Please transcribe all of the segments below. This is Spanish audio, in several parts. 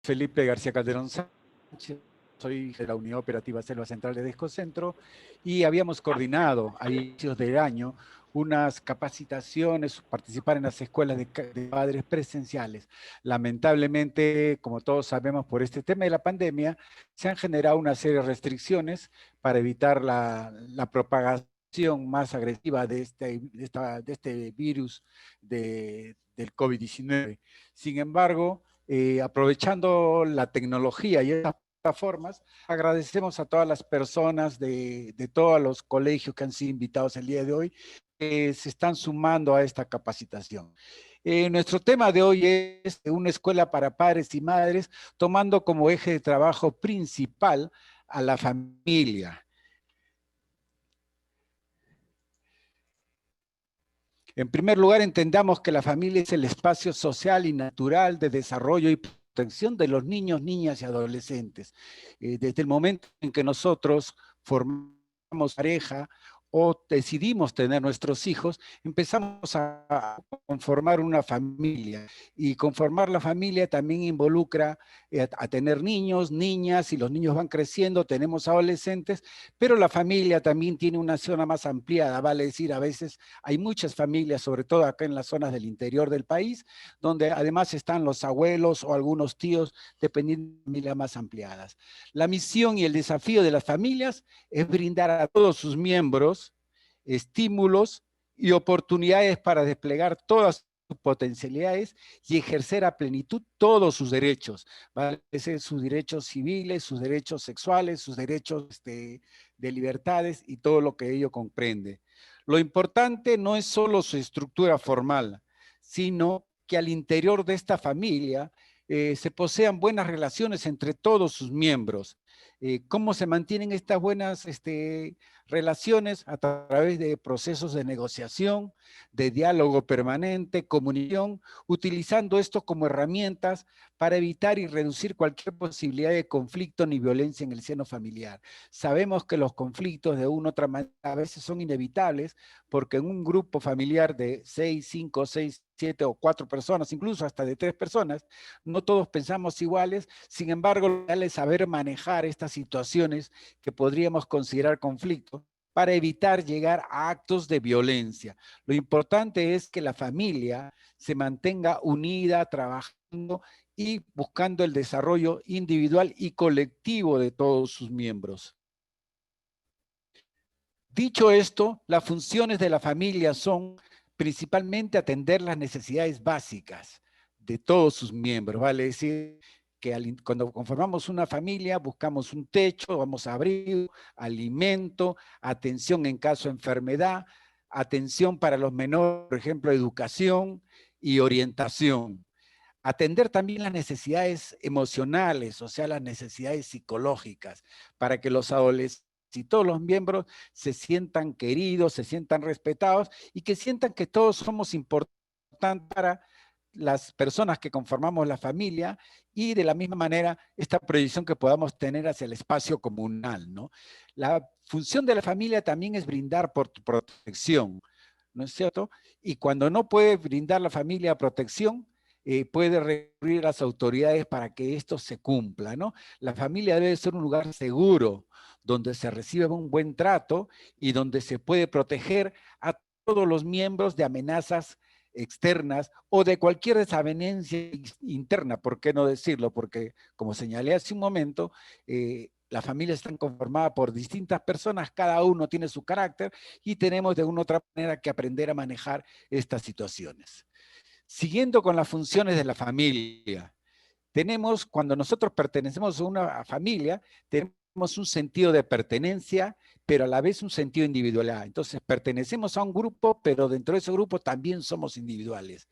Felipe García Calderón Sánchez, soy de la Unidad Operativa Selva Central de Descocentro y habíamos coordinado a inicios del año unas capacitaciones, participar en las escuelas de padres presenciales. Lamentablemente, como todos sabemos, por este tema de la pandemia, se han generado una serie de restricciones para evitar la propagación más agresiva de este virus del COVID-19. Sin embargo, aprovechando la tecnología y estas plataformas, agradecemos a todas las personas de todos los colegios que han sido invitados el día de hoy, que se están sumando a esta capacitación. Nuestro tema de hoy es una escuela para padres y madres, tomando como eje de trabajo principal a la familia. En primer lugar, entendamos que la familia es el espacio social y natural de desarrollo y protección de los niños, niñas y adolescentes. Desde el momento en que nosotros formamos pareja o decidimos tener nuestros hijos, empezamos a conformar una familia. Y conformar la familia también involucra a tener niños, niñas, y los niños van creciendo, tenemos adolescentes, pero la familia también tiene una zona más ampliada, vale decir, a veces hay muchas familias, sobre todo acá en las zonas del interior del país, donde además están los abuelos o algunos tíos, dependiendo de familias más ampliadas. La misión y el desafío de las familias es brindar a todos sus miembros estímulos y oportunidades para desplegar todas sus potencialidades y ejercer a plenitud todos sus derechos, ¿vale? Sus derechos civiles, sus derechos sexuales, sus derechos de libertades y todo lo que ello comprende. Lo importante no es solo su estructura formal, sino que al interior de esta familia se posean buenas relaciones entre todos sus miembros. ¿Cómo se mantienen estas buenas relaciones? A través de procesos de negociación, de diálogo permanente, comunicación, utilizando esto como herramientas para evitar y reducir cualquier posibilidad de conflicto ni violencia en el seno familiar. Sabemos que los conflictos de una u otra manera a veces son inevitables porque en un grupo familiar de 6, 5, 6, 7 o 4 personas, incluso hasta de 3 personas, no todos pensamos iguales, sin embargo, es saber manejar estas situaciones que podríamos considerar conflictos para evitar llegar a actos de violencia. Lo importante es que la familia se mantenga unida, trabajando y buscando el desarrollo individual y colectivo de todos sus miembros. Dicho esto, las funciones de la familia son principalmente atender las necesidades básicas de todos sus miembros, vale decir que cuando conformamos una familia buscamos un techo, vamos a abrigo, alimento, atención en caso de enfermedad, atención para los menores, por ejemplo, educación y orientación. Atender también las necesidades emocionales, o sea, las necesidades psicológicas, para que los adolescentes y todos los miembros se sientan queridos, se sientan respetados y que sientan que todos somos importantes para las personas que conformamos la familia y de la misma manera esta proyección que podamos tener hacia el espacio comunal, ¿no? La función de la familia también es brindar protección, ¿no es cierto? Y cuando no puede brindar la familia protección, puede recurrir a las autoridades para que esto se cumpla, ¿no? La familia debe ser un lugar seguro, donde se reciba un buen trato y donde se puede proteger a todos los miembros de amenazas externas o de cualquier desavenencia interna, ¿por qué no decirlo? Porque, como señalé hace un momento, las familias están conformadas por distintas personas, cada uno tiene su carácter y tenemos de una u otra manera que aprender a manejar estas situaciones. Siguiendo con las funciones de la familia, tenemos, cuando nosotros pertenecemos a una familia, tenemos un sentido de pertenencia, pero a la vez un sentido de individualidad. Entonces, pertenecemos a un grupo, pero dentro de ese grupo también somos individuales.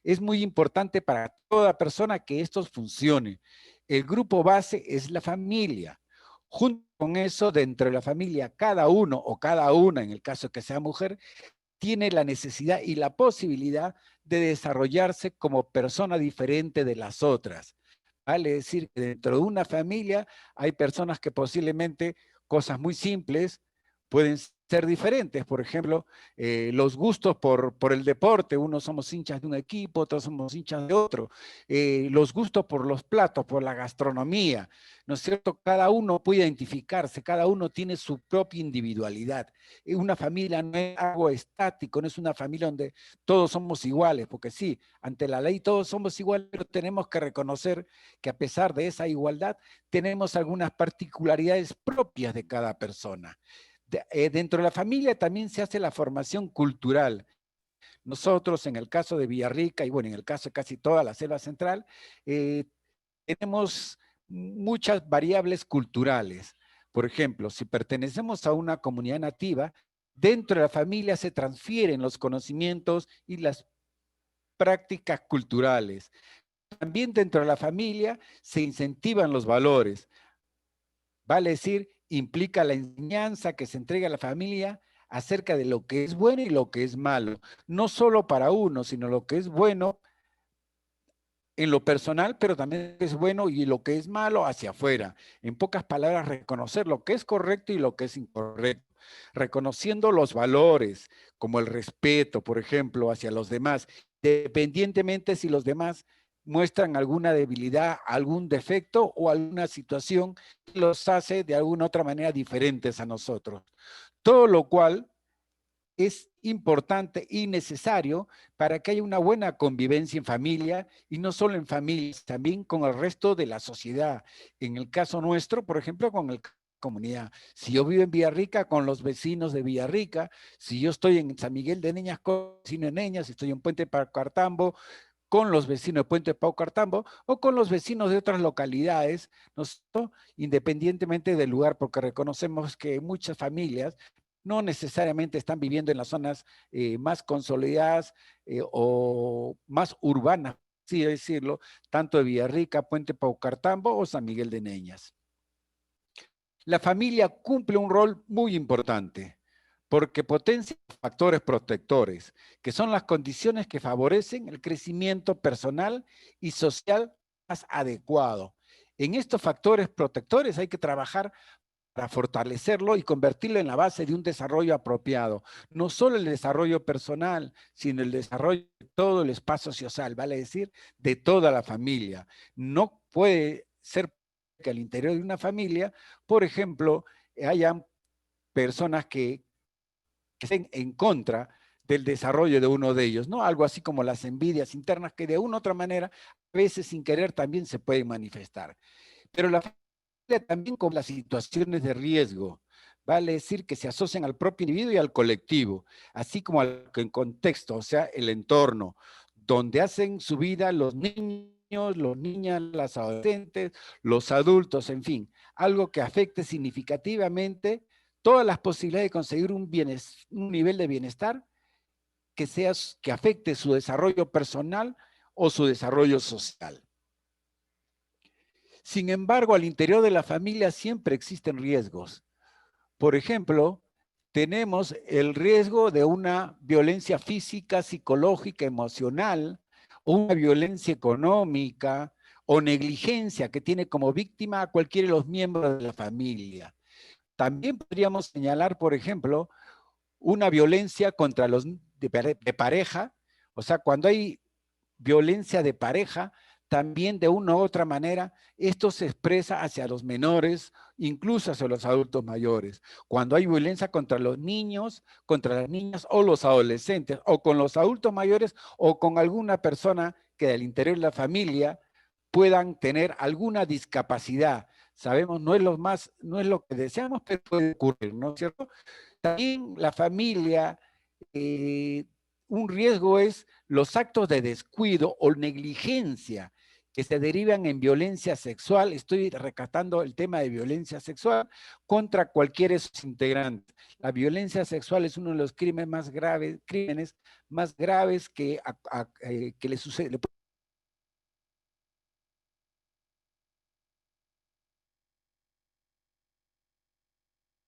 Es muy importante para toda persona que esto funcione. El grupo base es la familia. Junto con eso, dentro de la familia, cada uno o cada una, en el caso que sea mujer, tiene la necesidad y la posibilidad de desarrollarse como persona diferente de las otras. Vale decir que dentro de una familia hay personas que posiblemente cosas muy simples pueden ser diferentes. Por ejemplo, los gustos por el deporte, unos somos hinchas de un equipo, otros somos hinchas de otro. Los gustos por los platos, por la gastronomía, ¿no es cierto? Cada uno puede identificarse, cada uno tiene su propia individualidad. Una familia no es algo estático, no es una familia donde todos somos iguales, porque sí, ante la ley todos somos iguales, pero tenemos que reconocer que a pesar de esa igualdad, tenemos algunas particularidades propias de cada persona. Dentro de la familia también se hace la formación cultural. Nosotros, en el caso de Villarrica, y bueno, en el caso de casi toda la selva central, tenemos muchas variables culturales. Por ejemplo, si pertenecemos a una comunidad nativa, dentro de la familia se transfieren los conocimientos y las prácticas culturales. También dentro de la familia se incentivan los valores. Vale decir, implica la enseñanza que se entrega a la familia acerca de lo que es bueno y lo que es malo. No solo para uno, sino lo que es bueno en lo personal, pero también lo que es bueno y lo que es malo hacia afuera. En pocas palabras, reconocer lo que es correcto y lo que es incorrecto. Reconociendo los valores, como el respeto, por ejemplo, hacia los demás, independientemente si los demás muestran alguna debilidad, algún defecto o alguna situación que los hace de alguna otra manera diferentes a nosotros. Todo lo cual es importante y necesario para que haya una buena convivencia en familia y no solo en familias, también con el resto de la sociedad. En el caso nuestro, por ejemplo, con la comunidad. Si yo vivo en Villarrica, con los vecinos de Villarrica, si yo estoy en San Miguel de Neñas, con vecinos de Neñas, si estoy en Puente Paucartambo, con los vecinos de Puente Paucartambo o con los vecinos de otras localidades, ¿no? Independientemente del lugar, porque reconocemos que muchas familias no necesariamente están viviendo en las zonas más consolidadas o más urbanas, así decirlo, tanto de Villarrica, Puente Paucartambo o San Miguel de Neñas. La familia cumple un rol muy importante porque potencia factores protectores, que son las condiciones que favorecen el crecimiento personal y social más adecuado. En estos factores protectores hay que trabajar para fortalecerlo y convertirlo en la base de un desarrollo apropiado. No solo el desarrollo personal, sino el desarrollo de todo el espacio social, vale decir, de toda la familia. No puede ser que al interior de una familia, por ejemplo, hayan personas que estén en contra del desarrollo de uno de ellos, ¿no? Algo así como las envidias internas que de una u otra manera, a veces sin querer también se pueden manifestar. Pero la familia también con las situaciones de riesgo, vale decir que se asocian al propio individuo y al colectivo, así como al contexto, o sea, el entorno, donde hacen su vida los niños, los niñas, las adolescentes, los adultos, en fin, algo que afecte significativamente todas las posibilidades de conseguir un nivel de bienestar que afecte su desarrollo personal o su desarrollo social. Sin embargo, al interior de la familia siempre existen riesgos. Por ejemplo, tenemos el riesgo de una violencia física, psicológica, emocional, o una violencia económica o negligencia que tiene como víctima a cualquiera de los miembros de la familia. También podríamos señalar, por ejemplo, una violencia contra los de pareja, o sea, cuando hay violencia de pareja, también de una u otra manera, esto se expresa hacia los menores, incluso hacia los adultos mayores. Cuando hay violencia contra los niños, contra las niñas o los adolescentes, o con los adultos mayores, o con alguna persona que del interior de la familia puedan tener alguna discapacidad. Sabemos, no es lo que deseamos, pero puede ocurrir, ¿no es cierto? También la familia, un riesgo es los actos de descuido o negligencia que se derivan en violencia sexual. Estoy rescatando el tema de violencia sexual contra cualquiera de sus integrantes. La violencia sexual es uno de los crímenes más graves que le sucede.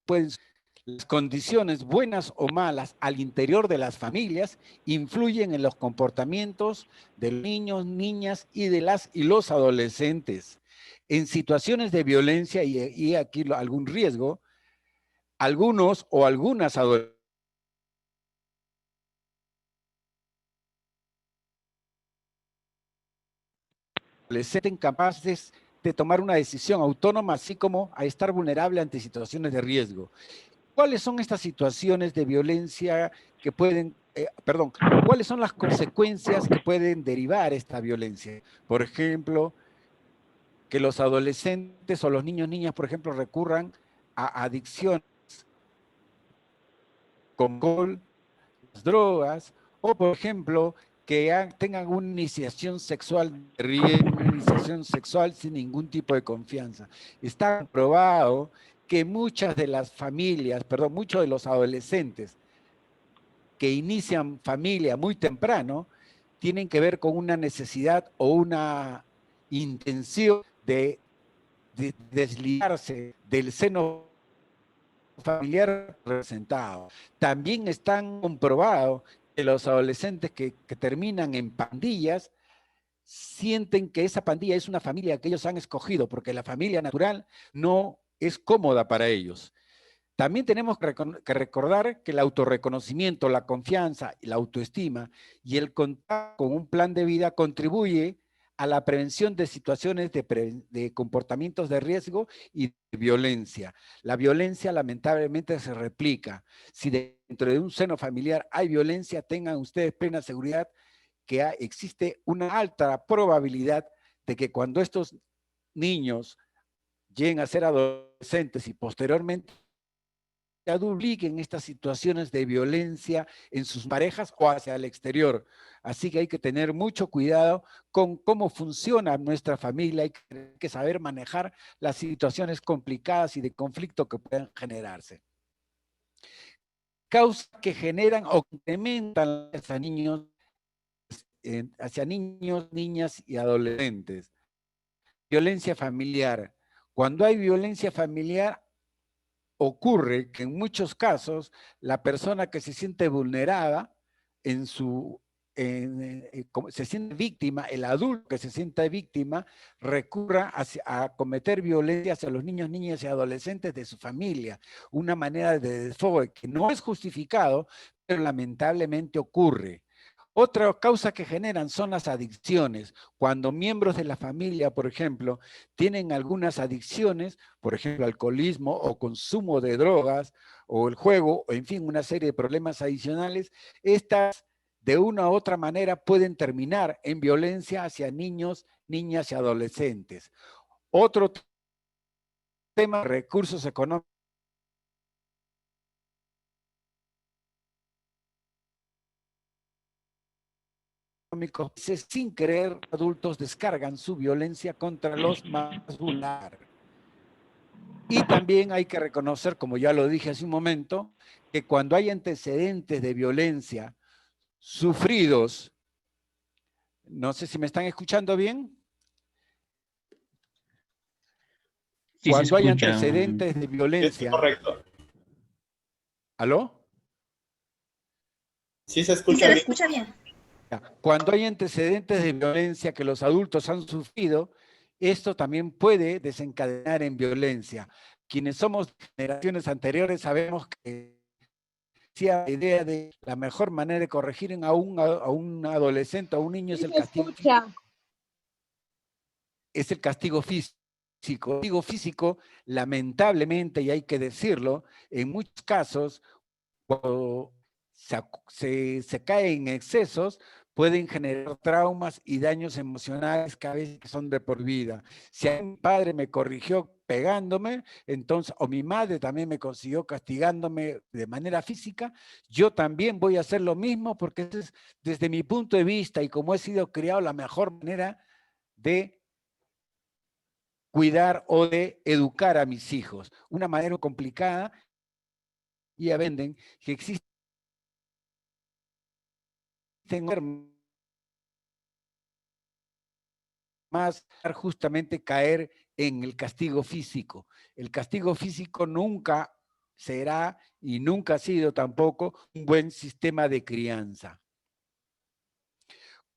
Pueden Las condiciones buenas o malas al interior de las familias influyen en los comportamientos de los niños, niñas y de las y los adolescentes. En situaciones de violencia y aquí algún riesgo, algunos o algunas adolescentes incapaces de tomar una decisión autónoma, así como a estar vulnerable ante situaciones de riesgo. ¿Cuáles son estas situaciones de violencia que pueden, cuáles son las consecuencias que pueden derivar esta violencia? Por ejemplo, que los adolescentes o los niños, niñas, por ejemplo, recurran a adicciones con alcohol, drogas, o por ejemplo, que tengan una iniciación sexual de riesgo, una iniciación sexual sin ningún tipo de confianza. Está comprobado que muchas de las familias, perdón, muchos de los adolescentes que inician familia muy temprano, tienen que ver con una necesidad o una intención de desligarse del seno familiar representado. También están comprobados que los adolescentes que terminan en pandillas sienten que esa pandilla es una familia que ellos han escogido, porque la familia natural no es cómoda para ellos. También tenemos que recordar que el autorreconocimiento, la confianza, la autoestima y el contar con un plan de vida contribuye a la prevención de situaciones de comportamientos de riesgo y de violencia. La violencia lamentablemente se replica. Si dentro de un seno familiar hay violencia, tengan ustedes plena seguridad que existe una alta probabilidad de que cuando estos niños lleguen a ser adolescentes y posteriormente dupliquen estas situaciones de violencia en sus parejas o hacia el exterior. Así que hay que tener mucho cuidado con cómo funciona nuestra familia, hay que saber manejar las situaciones complicadas y de conflicto que puedan generarse. Causas que generan o incrementan hacia niños, niñas y adolescentes. Violencia familiar. Cuando hay violencia familiar, ocurre que en muchos casos la persona que se siente vulnerada se siente víctima, el adulto que se siente víctima, recurra a cometer violencia hacia los niños, niñas y adolescentes de su familia. Una manera de desfogue que no es justificado, pero lamentablemente ocurre. Otra causa que generan son las adicciones. Cuando miembros de la familia, por ejemplo, tienen algunas adicciones, por ejemplo, alcoholismo o consumo de drogas o el juego, o en fin, una serie de problemas adicionales, estas de una u otra manera pueden terminar en violencia hacia niños, niñas y adolescentes. Otro tema, recursos económicos sin querer, adultos descargan su violencia contra los más vulnerables. Y también hay que reconocer, como ya lo dije hace un momento, que cuando hay antecedentes de violencia sufridos, no sé si me están escuchando bien. Sí, se Cuando hay escucha. antecedentes de violencia. Es correcto. ¿Aló? Sí, se escucha bien. Se escucha bien. Cuando hay antecedentes de violencia que los adultos han sufrido, esto también puede desencadenar en violencia. Quienes somos generaciones anteriores sabemos que la idea de la mejor manera de corregir a un adolescente o a un niño es el castigo. Es el castigo físico. El castigo físico, lamentablemente, y hay que decirlo, en muchos casos, cuando se cae en excesos, pueden generar traumas y daños emocionales que a veces son de por vida. Si a mi padre me corrigió pegándome, entonces, o mi madre también me consiguió castigándome de manera física, yo también voy a hacer lo mismo porque es desde mi punto de vista y como he sido criado, la mejor manera de cuidar o de educar a mis hijos. Una manera complicada, y ya venden que existen más justamente caer en el castigo físico. El castigo físico nunca será y nunca ha sido tampoco un buen sistema de crianza.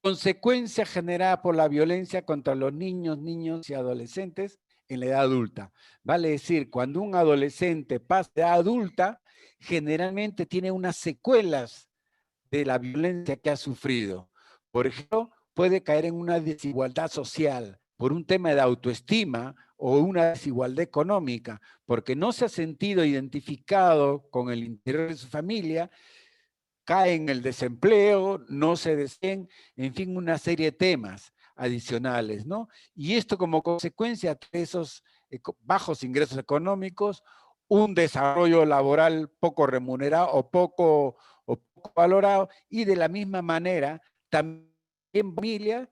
Consecuencia generada por la violencia contra los niños, niños y adolescentes en la edad adulta. Vale decir, cuando un adolescente pasa a edad adulta, generalmente tiene unas secuelas de la violencia que ha sufrido. Por ejemplo, puede caer en una desigualdad social por un tema de autoestima o una desigualdad económica, porque no se ha sentido identificado con el interior de su familia, cae en el desempleo, no se deseen, en fin, una serie de temas adicionales, ¿no? Y esto como consecuencia de esos bajos ingresos económicos, un desarrollo laboral poco remunerado o poco valorado, y de la misma manera, también familia,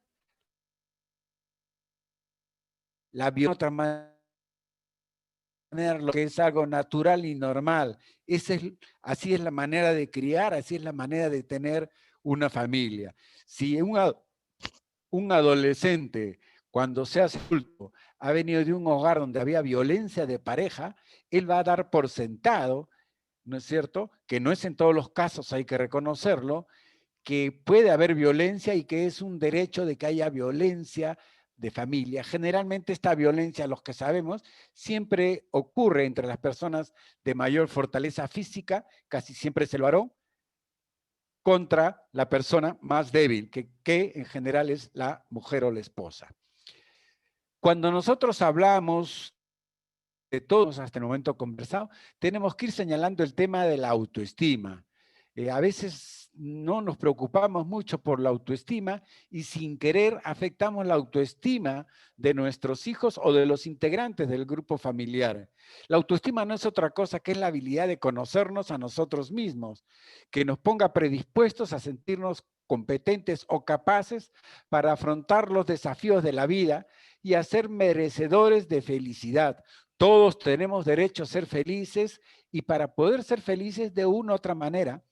la violencia de otra manera, lo que es algo natural y normal. Así es la manera de criar, así es la manera de tener una familia. Si un adolescente, cuando se hace adulto, ha venido de un hogar donde había violencia de pareja, él va a dar por sentado, ¿no es cierto?, que no es en todos los casos, hay que reconocerlo, que puede haber violencia y que es un derecho de que haya violencia de familia. Generalmente esta violencia, los que sabemos, siempre ocurre entre las personas de mayor fortaleza física, casi siempre es el varón, contra la persona más débil, que en general es la mujer o la esposa. Cuando nosotros hablamos de todos hasta el momento conversado, tenemos que ir señalando el tema de la autoestima. A veces no nos preocupamos mucho por la autoestima y sin querer afectamos la autoestima de nuestros hijos o de los integrantes del grupo familiar. La autoestima no es otra cosa que es la habilidad de conocernos a nosotros mismos, que nos ponga predispuestos a sentirnos competentes o capaces para afrontar los desafíos de la vida y a ser merecedores de felicidad. Todos tenemos derecho a ser felices y para poder ser felices de una u otra manera,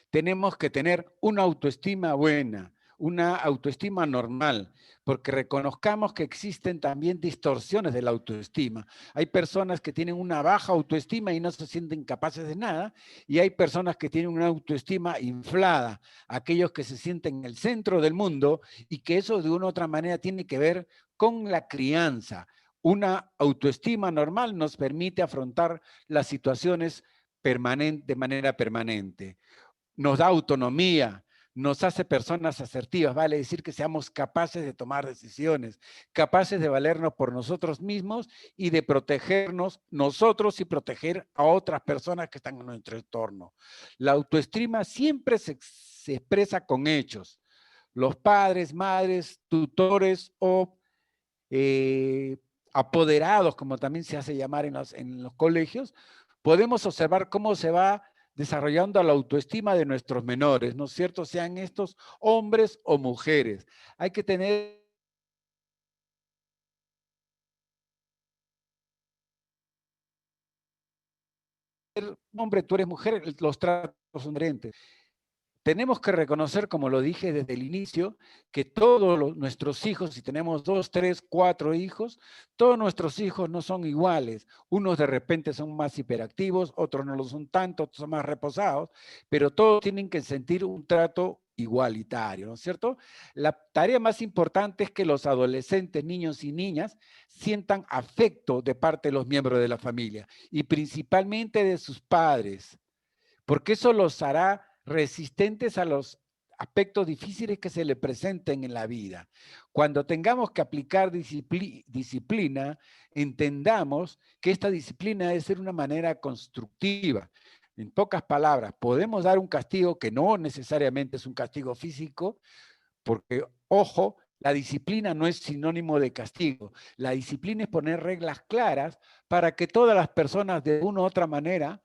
tenemos que tener una autoestima buena, una autoestima normal, porque reconozcamos que existen también distorsiones de la autoestima. Hay personas que tienen una baja autoestima y no se sienten capaces de nada, y hay personas que tienen una autoestima inflada, aquellos que se sienten en el centro del mundo y que eso de una u otra manera tiene que ver con la crianza. Una autoestima normal nos permite afrontar las situaciones de manera permanente. Nos da autonomía, nos hace personas asertivas, vale decir que seamos capaces de tomar decisiones, capaces de valernos por nosotros mismos y de protegernos nosotros y proteger a otras personas que están en nuestro entorno. La autoestima siempre se expresa con hechos. Los padres, madres, tutores o apoderados, como también se hace llamar en los colegios, podemos observar cómo se va desarrollando la autoestima de nuestros menores, ¿no es cierto? Sean estos hombres o mujeres. Hay que tener hombre, tú eres mujer, los tratos son diferentes. Tenemos que reconocer, como lo dije desde el inicio, que todos nuestros hijos, si tenemos 2, 3, 4 hijos, todos nuestros hijos no son iguales. Unos de repente son más hiperactivos, otros no lo son tanto, otros son más reposados, pero todos tienen que sentir un trato igualitario, ¿no es cierto? La tarea más importante es que los adolescentes, niños y niñas, sientan afecto de parte de los miembros de la familia y principalmente de sus padres, porque eso los hará resistentes a los aspectos difíciles que se le presenten en la vida. Cuando tengamos que aplicar disciplina, entendamos que esta disciplina debe ser una manera constructiva. En pocas palabras, podemos dar un castigo que no necesariamente es un castigo físico, porque, ojo, la disciplina no es sinónimo de castigo. La disciplina es poner reglas claras para que todas las personas de una u otra manera,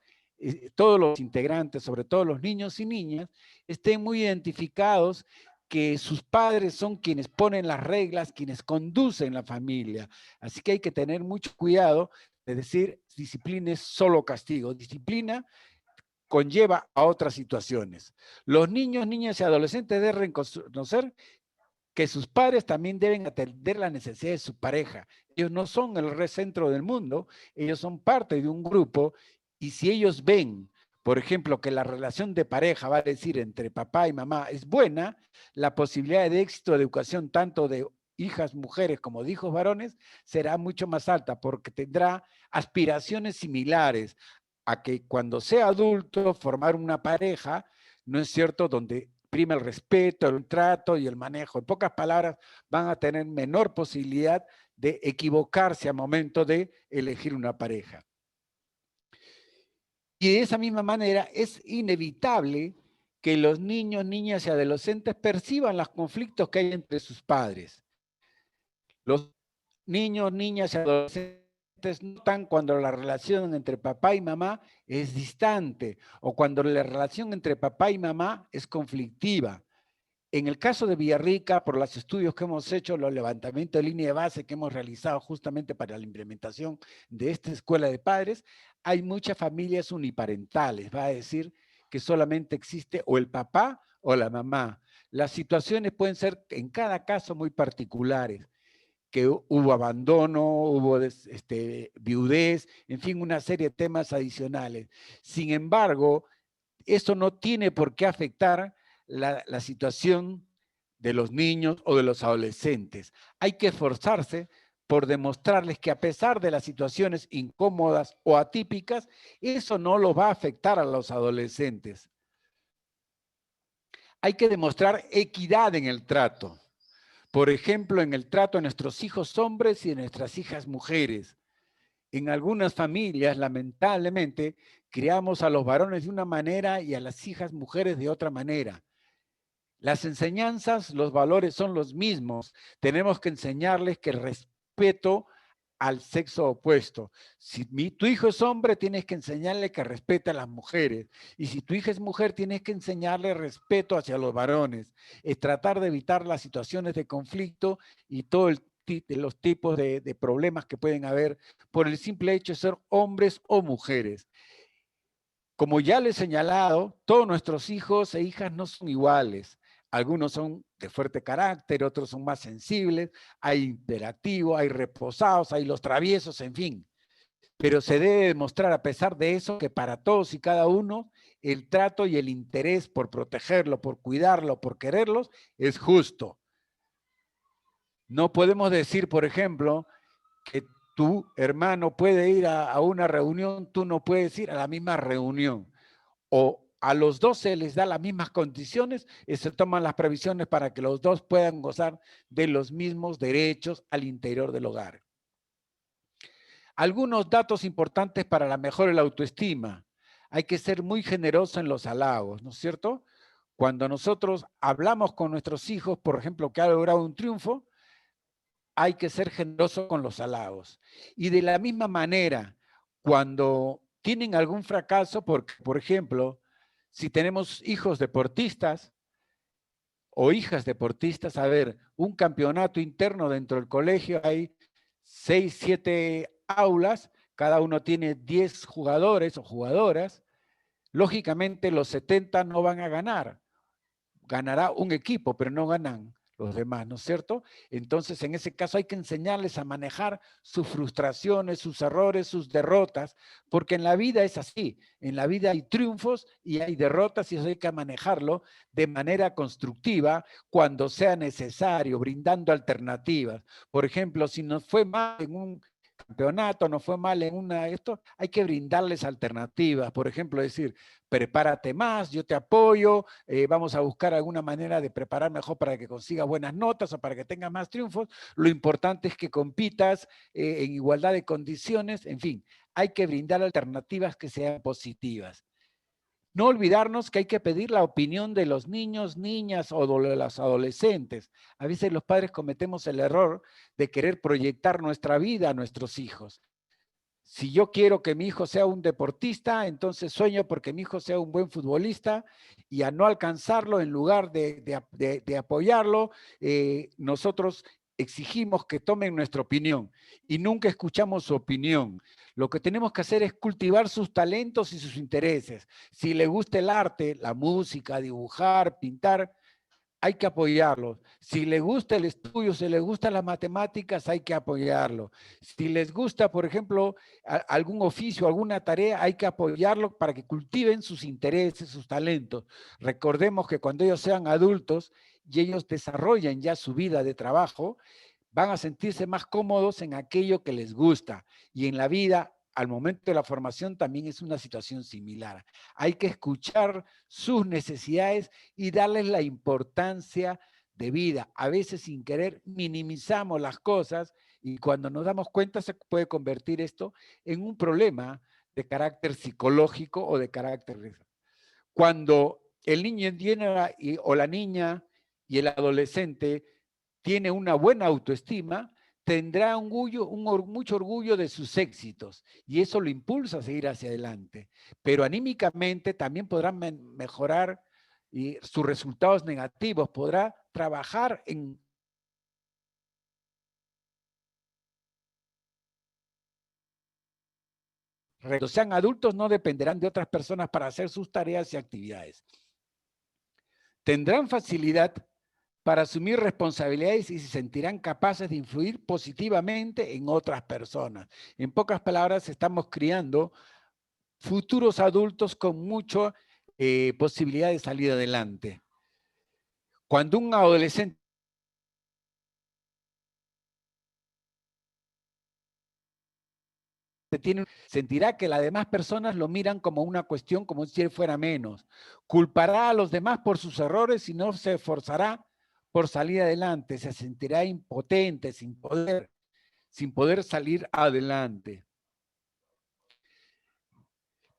todos los integrantes, sobre todo los niños y niñas, estén muy identificados que sus padres son quienes ponen las reglas, quienes conducen la familia. Así que hay que tener mucho cuidado de decir disciplina es solo castigo. Disciplina conlleva a otras situaciones. Los niños, niñas y adolescentes deben reconocer que sus padres también deben atender las necesidades de su pareja. Ellos no son el centro del mundo, ellos son parte de un grupo y si ellos ven, por ejemplo, que la relación de pareja, va a decir, entre papá y mamá es buena, la posibilidad de éxito de educación tanto de hijas mujeres como de hijos varones será mucho más alta porque tendrá aspiraciones similares a que cuando sea adulto formar una pareja, ¿no es cierto?, donde prima el respeto, el trato y el manejo. En pocas palabras, van a tener menor posibilidad de equivocarse al momento de elegir una pareja. Y de esa misma manera es inevitable que los niños, niñas y adolescentes perciban los conflictos que hay entre sus padres. Los niños, niñas y adolescentes notan cuando la relación entre papá y mamá es distante o cuando la relación entre papá y mamá es conflictiva. En el caso de Villarrica, por los estudios que hemos hecho, los levantamientos de línea de base que hemos realizado justamente para la implementación de esta escuela de padres, hay muchas familias uniparentales, va a decir que solamente existe o el papá o la mamá. Las situaciones pueden ser en cada caso muy particulares, que hubo abandono, hubo viudez, en fin, una serie de temas adicionales. Sin embargo, eso no tiene por qué afectar la situación de los niños o de los adolescentes. Hay que esforzarse por demostrarles que a pesar de las situaciones incómodas o atípicas, eso no lo va a afectar a los adolescentes. Hay que demostrar equidad en el trato. Por ejemplo, en el trato a nuestros hijos hombres y a nuestras hijas mujeres. En algunas familias, lamentablemente, criamos a los varones de una manera y a las hijas mujeres de otra manera. Las enseñanzas, los valores son los mismos. Tenemos que enseñarles que el respeto al sexo opuesto. Si tu hijo es hombre, tienes que enseñarle que respete a las mujeres. Y si tu hija es mujer, tienes que enseñarle respeto hacia los varones. Es tratar de evitar las situaciones de conflicto y todos los tipos de problemas que pueden haber por el simple hecho de ser hombres o mujeres. Como ya le he señalado, todos nuestros hijos e hijas no son iguales. Algunos son de fuerte carácter, otros son más sensibles, hay interactivos, hay reposados, hay los traviesos, en fin. Pero se debe demostrar a pesar de eso que para todos y cada uno el trato y el interés por protegerlo, por cuidarlo, por quererlos, es justo. No podemos decir, por ejemplo, que tu hermano puede ir a una reunión, tú no puedes ir a la misma reunión. O a los dos se les da las mismas condiciones y se toman las previsiones para que los dos puedan gozar de los mismos derechos al interior del hogar. Algunos datos importantes para la mejora de la autoestima. Hay que ser muy generoso en los halagos, ¿no es cierto? Cuando nosotros hablamos con nuestros hijos, por ejemplo, que ha logrado un triunfo, hay que ser generoso con los halagos. Y de la misma manera, cuando tienen algún fracaso, porque, por ejemplo, si tenemos hijos deportistas o hijas deportistas, a ver, un campeonato interno dentro del colegio, hay 6, 7 aulas, cada uno tiene 10 jugadores o jugadoras, lógicamente los 70 no van a ganar. Ganará un equipo, pero no ganan los demás, ¿no es cierto? Entonces, en ese caso hay que enseñarles a manejar sus frustraciones, sus errores, sus derrotas, porque en la vida es así. En la vida hay triunfos y hay derrotas y eso hay que manejarlo de manera constructiva cuando sea necesario, brindando alternativas. Por ejemplo, si nos fue mal en un campeonato, nos fue mal en hay que brindarles alternativas. Por ejemplo, decir, prepárate más, yo te apoyo, vamos a buscar alguna manera de preparar mejor para que consigas buenas notas o para que tengas más triunfos. Lo importante es que compitas en igualdad de condiciones, en fin, hay que brindar alternativas que sean positivas. No olvidarnos que hay que pedir la opinión de los niños, niñas o de los adolescentes. A veces los padres cometemos el error de querer proyectar nuestra vida a nuestros hijos. Si yo quiero que mi hijo sea un deportista, entonces sueño porque mi hijo sea un buen futbolista y a no alcanzarlo, en lugar de apoyarlo, nosotros exigimos que tomen nuestra opinión y nunca escuchamos su opinión. Lo que tenemos que hacer es cultivar sus talentos y sus intereses. Si le gusta el arte, la música, dibujar, pintar, hay que apoyarlos. Si les gusta el estudio, si les gustan las matemáticas, hay que apoyarlo. Si les gusta, por ejemplo, algún oficio, alguna tarea, hay que apoyarlo para que cultiven sus intereses, sus talentos. Recordemos que cuando ellos sean adultos y ellos desarrollan ya su vida de trabajo, van a sentirse más cómodos en aquello que les gusta. Y en la vida, al momento de la formación, también es una situación similar. Hay que escuchar sus necesidades y darles la importancia de vida. A veces sin querer minimizamos las cosas y cuando nos damos cuenta se puede convertir esto en un problema de carácter psicológico o de carácter... Cuando el niño o la niña y el adolescente tiene una buena autoestima, tendrá mucho orgullo de sus éxitos y eso lo impulsa a seguir hacia adelante. Pero anímicamente también podrá mejorar sus resultados negativos, podrá trabajar en... Cuando sean adultos no dependerán de otras personas para hacer sus tareas y actividades. Tendrán facilidad para asumir responsabilidades y se sentirán capaces de influir positivamente en otras personas. En pocas palabras, estamos criando futuros adultos con mucha posibilidad de salir adelante. Cuando un adolescente sentirá que las demás personas lo miran como una cuestión, como si él fuera menos. Culpará a los demás por sus errores y no se esforzará por salir adelante. Se sentirá impotente, sin poder salir adelante.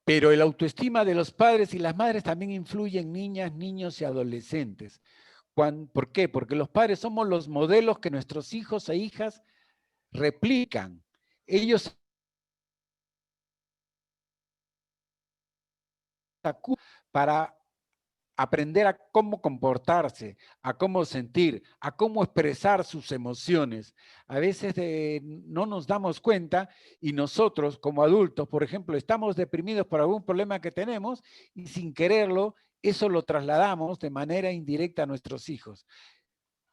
Pero el autoestima de los padres y las madres también influye en niñas, niños y adolescentes. ¿Por qué? Porque los padres somos los modelos que nuestros hijos e hijas replican. Ellos para aprender a cómo comportarse, a cómo sentir, a cómo expresar sus emociones. A veces no nos damos cuenta y nosotros como adultos, por ejemplo, estamos deprimidos por algún problema que tenemos y sin quererlo, eso lo trasladamos de manera indirecta a nuestros hijos.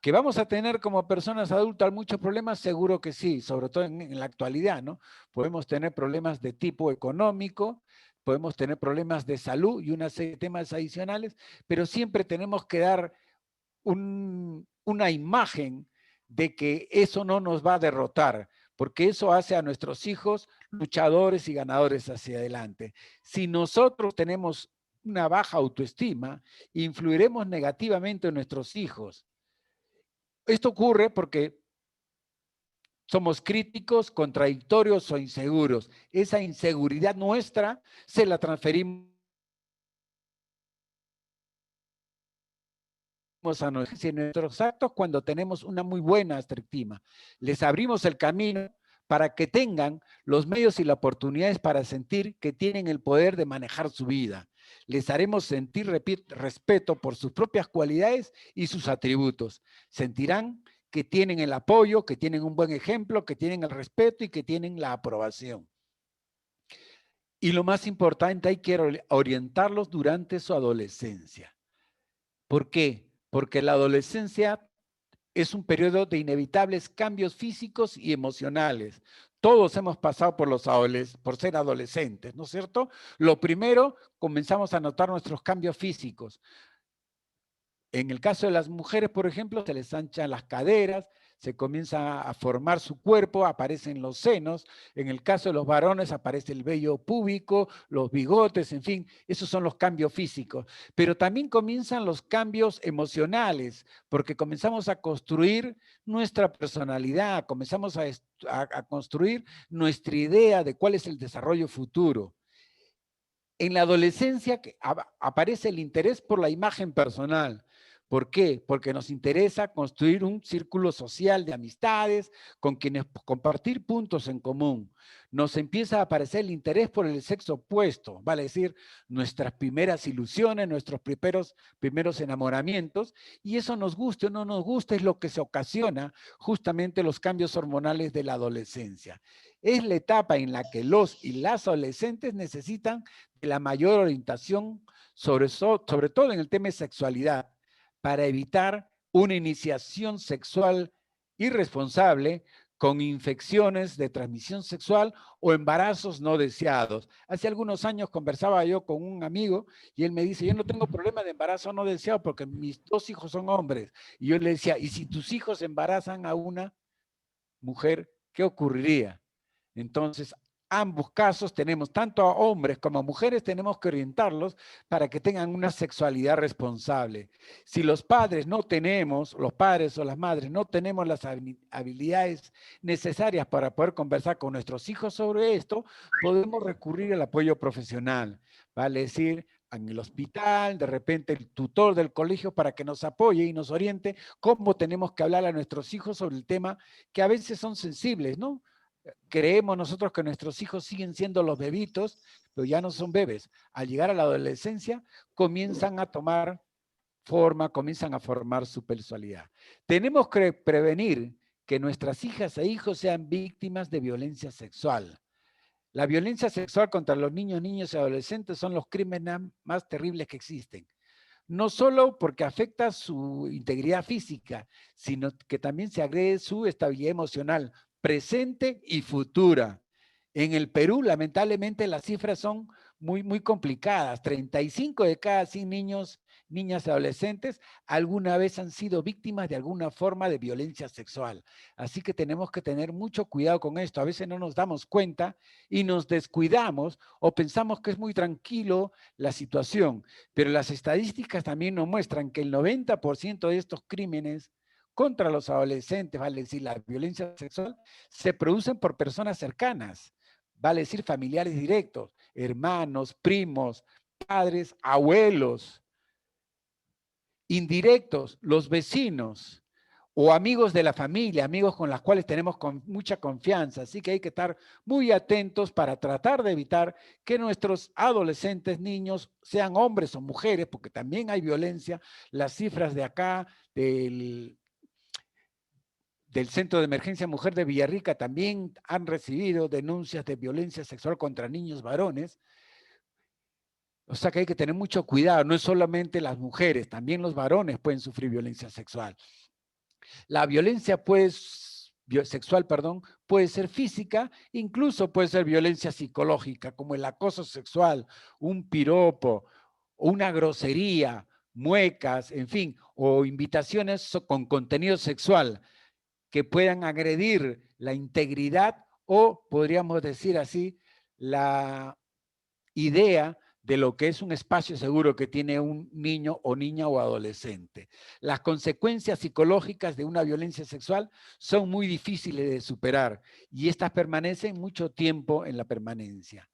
¿Que vamos a tener como personas adultas muchos problemas? Seguro que sí, sobre todo en la actualidad, ¿no? Podemos tener problemas de tipo económico, podemos tener problemas de salud y una serie de temas adicionales, pero siempre tenemos que dar una imagen de que eso no nos va a derrotar, porque eso hace a nuestros hijos luchadores y ganadores hacia adelante. Si nosotros tenemos una baja autoestima, influiremos negativamente en nuestros hijos. Esto ocurre porque somos críticos, contradictorios o inseguros. Esa inseguridad nuestra se la transferimos a nuestros actos cuando tenemos una muy buena autoestima. Les abrimos el camino para que tengan los medios y las oportunidades para sentir que tienen el poder de manejar su vida. Les haremos sentir, respeto por sus propias cualidades y sus atributos. Sentirán que tienen el apoyo, que tienen un buen ejemplo, que tienen el respeto y que tienen la aprobación. Y lo más importante, hay que orientarlos durante su adolescencia. ¿Por qué? Porque la adolescencia es un periodo de inevitables cambios físicos y emocionales. Todos hemos pasado por ser adolescentes, ¿no es cierto? Lo primero, comenzamos a notar nuestros cambios físicos. En el caso de las mujeres, por ejemplo, se les anchan las caderas, se comienza a formar su cuerpo, aparecen los senos. En el caso de los varones aparece el vello púbico, los bigotes, en fin, esos son los cambios físicos. Pero también comienzan los cambios emocionales, porque comenzamos a construir nuestra personalidad, comenzamos a construir nuestra idea de cuál es el desarrollo futuro. En la adolescencia aparece el interés por la imagen personal. ¿Por qué? Porque nos interesa construir un círculo social de amistades con quienes compartir puntos en común. Nos empieza a aparecer el interés por el sexo opuesto, vale decir, nuestras primeras ilusiones, nuestros primeros enamoramientos, y eso nos guste o no nos guste es lo que se ocasiona justamente los cambios hormonales de la adolescencia. Es la etapa en la que los y las adolescentes necesitan de la mayor orientación, sobre todo en el tema de sexualidad, para evitar una iniciación sexual irresponsable con infecciones de transmisión sexual o embarazos no deseados. Hace algunos años conversaba yo con un amigo y él me dice, yo no tengo problema de embarazo no deseado porque mis 2 hijos son hombres. Y yo le decía, ¿y si tus hijos embarazan a una mujer, qué ocurriría? Entonces, ambos casos tenemos, tanto a hombres como a mujeres, tenemos que orientarlos para que tengan una sexualidad responsable. Si los padres no tenemos, los padres o las madres no tenemos las habilidades necesarias para poder conversar con nuestros hijos sobre esto, podemos recurrir al apoyo profesional, vale decir, en el hospital, de repente el tutor del colegio para que nos apoye y nos oriente cómo tenemos que hablar a nuestros hijos sobre el tema que a veces son sensibles, ¿no? Creemos nosotros que nuestros hijos siguen siendo los bebitos, pero ya no son bebés. Al llegar a la adolescencia, comienzan a tomar forma, comienzan a formar su personalidad. Tenemos que prevenir que nuestras hijas e hijos sean víctimas de violencia sexual. La violencia sexual contra los niños, niñas y adolescentes son los crímenes más terribles que existen. No solo porque afecta su integridad física, sino que también se agrede su estabilidad emocional, presente y futura. En el Perú, lamentablemente, las cifras son muy complicadas. 35 de cada 100 niños, niñas y adolescentes alguna vez han sido víctimas de alguna forma de violencia sexual. Así que tenemos que tener mucho cuidado con esto. A veces no nos damos cuenta y nos descuidamos o pensamos que es muy tranquilo la situación. Pero las estadísticas también nos muestran que el 90% de estos crímenes contra los adolescentes, vale decir, la violencia sexual, se producen por personas cercanas, vale decir, familiares directos, hermanos, primos, padres, abuelos, indirectos, los vecinos o amigos de la familia, amigos con los cuales tenemos mucha confianza. Así que hay que estar muy atentos para tratar de evitar que nuestros adolescentes, niños, sean hombres o mujeres, porque también hay violencia. Las cifras de acá, del Centro de Emergencia Mujer de Villarrica, también han recibido denuncias de violencia sexual contra niños varones. O sea que hay que tener mucho cuidado, no es solamente las mujeres, también los varones pueden sufrir violencia sexual. La violencia sexual, puede ser física, incluso puede ser violencia psicológica, como el acoso sexual, un piropo, una grosería, muecas, en fin, o invitaciones con contenido sexual que puedan agredir la integridad o, podríamos decir así, la idea de lo que es un espacio seguro que tiene un niño o niña o adolescente. Las consecuencias psicológicas de una violencia sexual son muy difíciles de superar y estas permanecen mucho tiempo en la permanencia.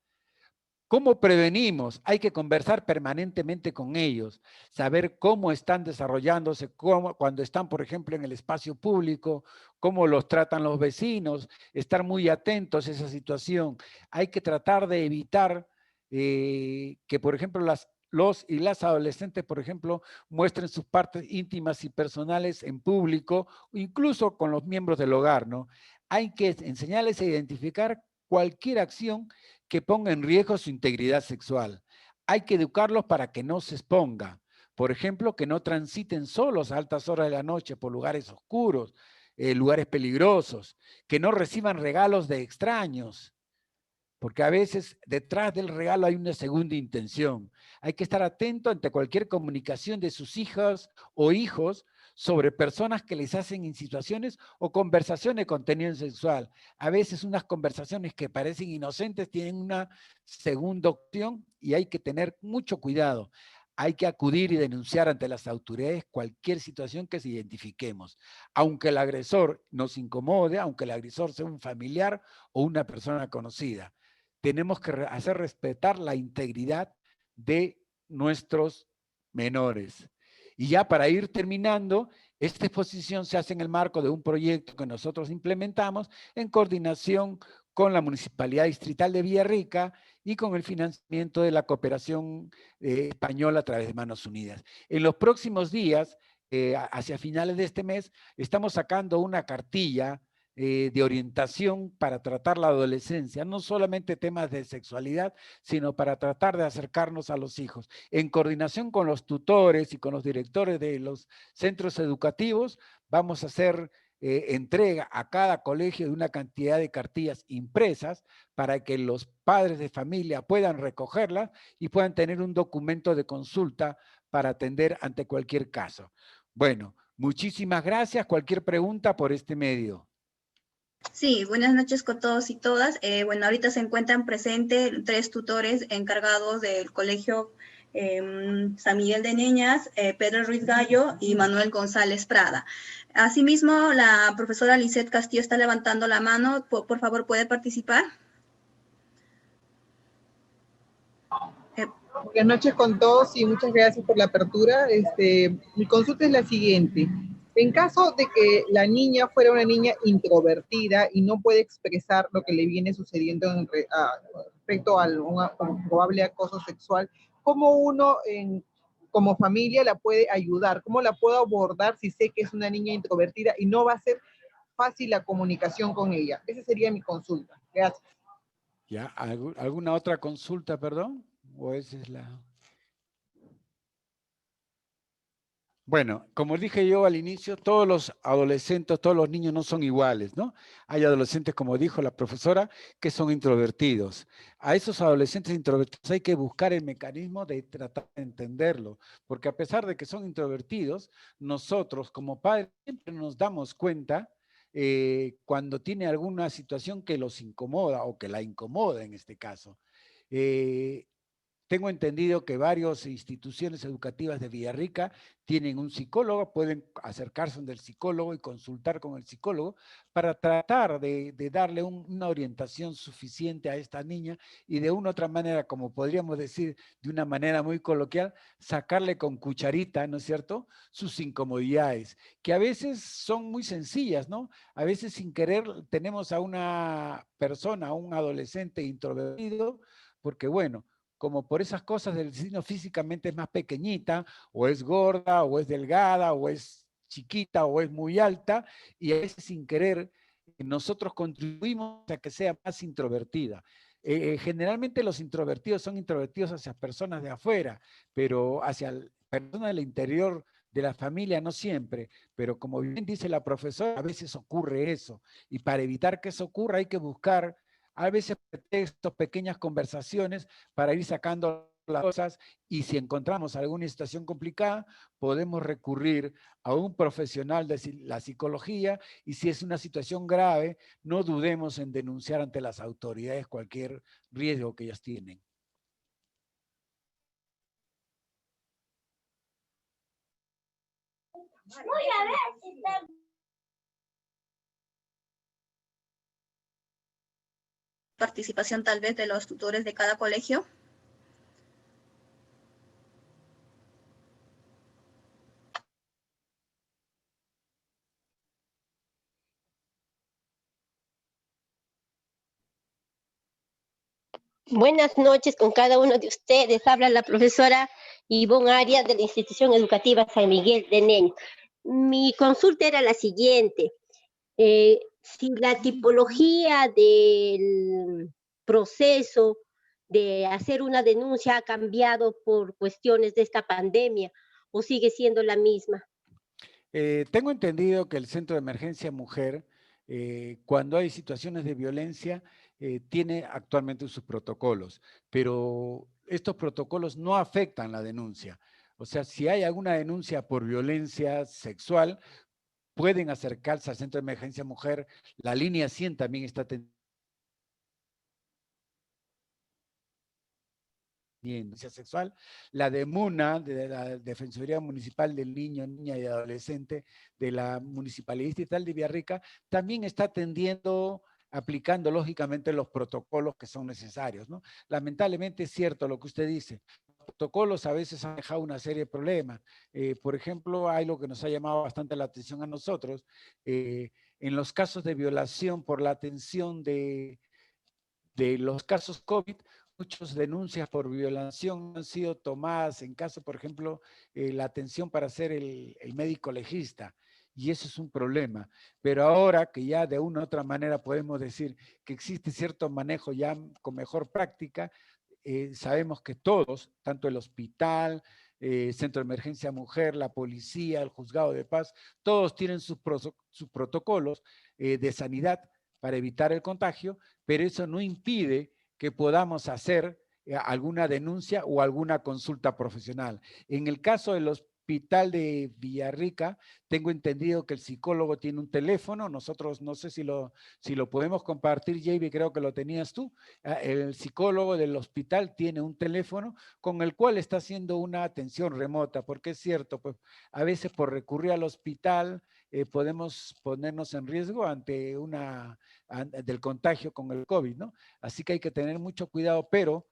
¿Cómo prevenimos? Hay que conversar permanentemente con ellos, saber cómo están desarrollándose, cuando están, por ejemplo, en el espacio público, cómo los tratan los vecinos, estar muy atentos a esa situación. Hay que tratar de evitar que, por ejemplo, los y las adolescentes, por ejemplo, muestren sus partes íntimas y personales en público, incluso con los miembros del hogar, ¿no? Hay que enseñarles a identificar cualquier acción que ponga en riesgo su integridad sexual. Hay que educarlos para que no se exponga. Por ejemplo, que no transiten solos a altas horas de la noche por lugares oscuros, lugares peligrosos, que no reciban regalos de extraños, porque a veces detrás del regalo hay una segunda intención. Hay que estar atento ante cualquier comunicación de sus hijas o hijos sobre personas que les hacen en situaciones o conversaciones de contenido sexual. A veces unas conversaciones que parecen inocentes tienen una segunda opción y hay que tener mucho cuidado. Hay que acudir y denunciar ante las autoridades cualquier situación que se identifiquemos, aunque el agresor nos incomode, aunque el agresor sea un familiar o una persona conocida. Tenemos que hacer respetar la integridad de nuestros menores. Y ya para ir terminando, esta exposición se hace en el marco de un proyecto que nosotros implementamos en coordinación con la Municipalidad Distrital de Villarrica y con el financiamiento de la cooperación española a través de Manos Unidas. En los próximos días, hacia finales de este mes, estamos sacando una cartilla de orientación para tratar la adolescencia, no solamente temas de sexualidad, sino para tratar de acercarnos a los hijos. En coordinación con los tutores y con los directores de los centros educativos, vamos a hacer entrega a cada colegio de una cantidad de cartillas impresas para que los padres de familia puedan recogerlas y puedan tener un documento de consulta para atender ante cualquier caso. Bueno, muchísimas gracias. Cualquier pregunta por este medio. Sí, buenas noches con todos y todas. Bueno, ahorita se encuentran presentes 3 tutores encargados del colegio San Miguel de Neñas, Pedro Ruiz Gallo y Manuel González Prada. Asimismo, la profesora Lisette Castillo está levantando la mano. Por favor, ¿puede participar? Buenas noches con todos y muchas gracias por la apertura. Mi consulta es la siguiente. En caso de que la niña fuera una niña introvertida y no puede expresar lo que le viene sucediendo respecto a un probable acoso sexual, ¿cómo uno como familia la puede ayudar? ¿Cómo la puedo abordar si sé que es una niña introvertida y no va a ser fácil la comunicación con ella? Esa sería mi consulta. Gracias. ¿Ya? ¿Alguna otra consulta, perdón? ¿O esa es la...? Bueno, como dije yo al inicio, todos los adolescentes, todos los niños no son iguales, ¿no? Hay adolescentes, como dijo la profesora, que son introvertidos. A esos adolescentes introvertidos hay que buscar el mecanismo de tratar de entenderlo, porque a pesar de que son introvertidos, nosotros como padres siempre nos damos cuenta cuando tiene alguna situación que los incomoda o que la incomoda en este caso. Tengo entendido que varias instituciones educativas de Villarrica tienen un psicólogo, pueden acercarse del psicólogo y consultar con el psicólogo para tratar de darle una orientación suficiente a esta niña y de una u otra manera, como podríamos decir de una manera muy coloquial, sacarle con cucharita, ¿no es cierto?, sus incomodidades, que a veces son muy sencillas, ¿no? A veces sin querer tenemos a una persona, a un adolescente introvertido, porque bueno, como por esas cosas del destino físicamente es más pequeñita, o es gorda, o es delgada, o es chiquita, o es muy alta, y a veces sin querer nosotros contribuimos a que sea más introvertida. Generalmente los introvertidos son introvertidos hacia personas de afuera, pero hacia personas del interior de la familia no siempre, pero como bien dice la profesora, a veces ocurre eso, y para evitar que eso ocurra hay que buscar a veces pretextos, pequeñas conversaciones para ir sacando las cosas y si encontramos alguna situación complicada, podemos recurrir a un profesional de la psicología y si es una situación grave, no dudemos en denunciar ante las autoridades cualquier riesgo que ellas tienen. Voy a ver si está... Participación tal vez de los tutores de cada colegio. Buenas noches con cada uno de ustedes. Habla la profesora Ivonne Arias de la Institución Educativa San Miguel de Neñas. Mi consulta era la siguiente. Si la tipología del proceso de hacer una denuncia ha cambiado por cuestiones de esta pandemia o sigue siendo la misma. Tengo entendido que el Centro de Emergencia Mujer, cuando hay situaciones de violencia, tiene actualmente sus protocolos, pero estos protocolos no afectan la denuncia. O sea, si hay alguna denuncia por violencia sexual, pueden acercarse al Centro de Emergencia Mujer. La línea 100 también está atendiendo violencia sexual. La DEMUNA, de la Defensoría Municipal del Niño, Niña y Adolescente de la Municipalidad Distrital de Villarrica, también está atendiendo, aplicando lógicamente los protocolos que son necesarios, ¿no? Lamentablemente es cierto lo que usted dice. Los protocolos a veces han dejado una serie de problemas. Por ejemplo, hay lo que nos ha llamado bastante la atención a nosotros, en los casos de violación por la atención de los casos COVID, muchas denuncias por violación han sido tomadas en caso, por ejemplo, la atención para ser el médico legista. Y eso es un problema. Pero ahora que ya de una u otra manera podemos decir que existe cierto manejo ya con mejor práctica, sabemos que todos, tanto el hospital, Centro de Emergencia Mujer, la policía, el juzgado de paz, todos tienen sus protocolos de sanidad para evitar el contagio, pero eso no impide que podamos hacer alguna denuncia o alguna consulta profesional. En el caso del hospital de Villarrica, tengo entendido que el psicólogo tiene un teléfono, nosotros no sé si lo podemos compartir, JB, creo que lo tenías tú. El psicólogo del hospital tiene un teléfono con el cual está haciendo una atención remota, porque es cierto, pues a veces por recurrir al hospital podemos ponernos en riesgo ante del contagio con el COVID, ¿no? Así que hay que tener mucho cuidado, pero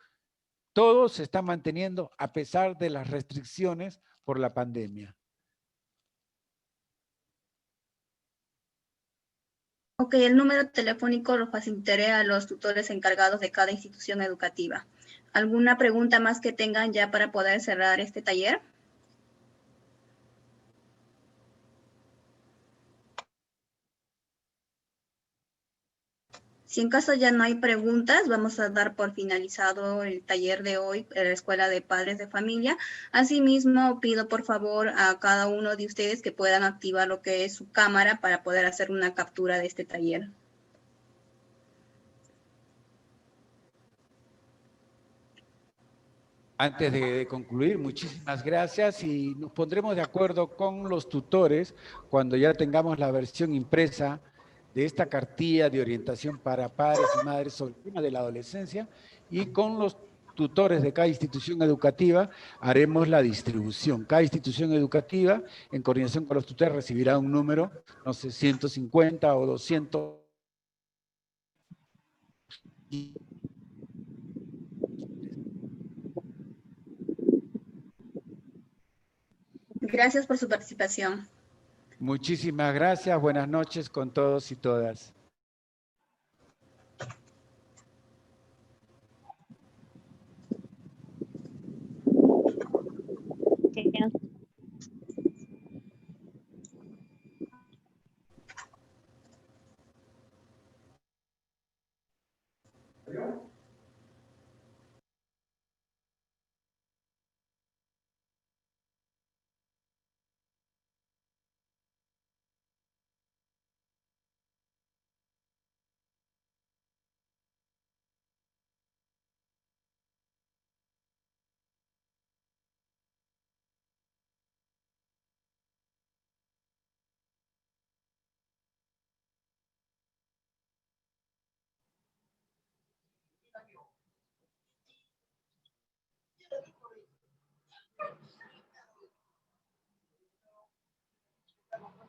todo se está manteniendo a pesar de las restricciones por la pandemia. Ok, el número telefónico lo facilitaré a los tutores encargados de cada institución educativa. ¿Alguna pregunta más que tengan ya para poder cerrar este taller? Si en caso ya no hay preguntas, vamos a dar por finalizado el taller de hoy en la Escuela de Padres de Familia. Asimismo, pido por favor a cada uno de ustedes que puedan activar lo que es su cámara para poder hacer una captura de este taller. Antes de concluir, muchísimas gracias y nos pondremos de acuerdo con los tutores cuando ya tengamos la versión impresa de esta cartilla de orientación para padres y madres sobre el tema de la adolescencia y con los tutores de cada institución educativa haremos la distribución. Cada institución educativa, en coordinación con los tutores, recibirá un número, no sé, 150 o 200. Gracias por su participación. Muchísimas gracias. Buenas noches con todos y todas. Yeah.